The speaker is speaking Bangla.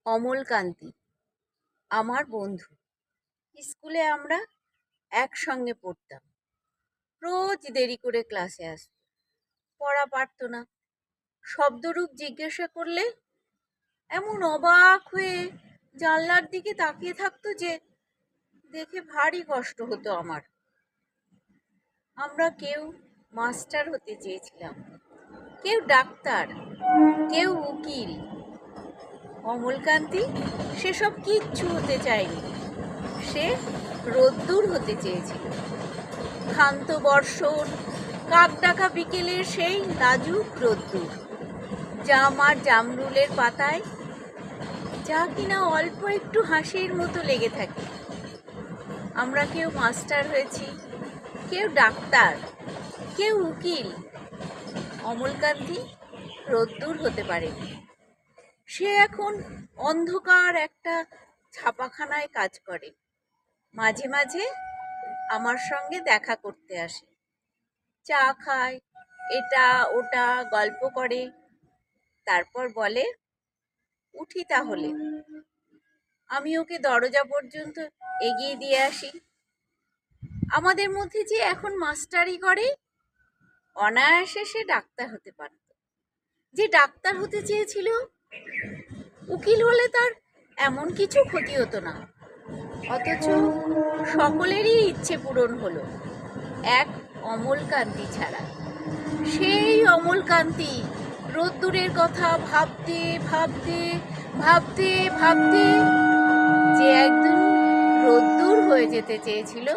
অমলকান্তি আমার বন্ধু। স্কুলে আমরা একসঙ্গে পড়তাম। রোজ দেরি করে ক্লাসে আসতো, পড়া পারতো না। শব্দরূপ জিজ্ঞাসা করলে এমন অবাক হয়ে জানলার দিকে তাকিয়ে থাকতো যে দেখে ভারী কষ্ট হতো আমার। আমরা কেউ মাস্টার হতে চেয়েছিলাম, কেউ ডাক্তার, কেউ উকিল। অমলকান্তি সেসব কিচ্ছু হতে চায়নি। সে রোদ্দুর হতে চেয়েছিল। ক্ষান্ত বর্ষণ, কাক ডাকা বিকেলের সেই নাজুক রোদ্দুর, জাম আর জামরুলের পাতায় যা কিনা অল্প একটু হাসির মতো লেগে থাকে। আমরা কেউ মাস্টার হয়েছি, কেউ ডাক্তার, কেউ উকিল। অমলকান্তি রোদ্দুর হতে পারেনি। সে এখন অন্ধকার একটা ছাপাখানায় কাজ করে। মাঝে মাঝে আমার সঙ্গে দেখা করতে আসে, চা খায়, এটা ওটা গল্প করে, তারপর বলে উঠি তাহলে। আমি ওকে দরজা পর্যন্ত এগিয়ে দিয়ে আসি। আমাদের মধ্যে যে এখন মাস্টারি করে, অনায়াসে সে ডাক্তার হতে পারত। যে ডাক্তার হতে চেয়েছিল, উকিল হলে তার এমন কিছু ক্ষতি হতো না। অথচ সকলেরই ইচ্ছে পূরণ হলো, এক অমলকান্তি ছাড়া। সেই অমলকান্তি রোদ্দুরের কথা ভাবতে ভাবতে ভাবতে ভাবতে যে একদিন রোদ্দুর হয়ে যেতে চেয়েছিল,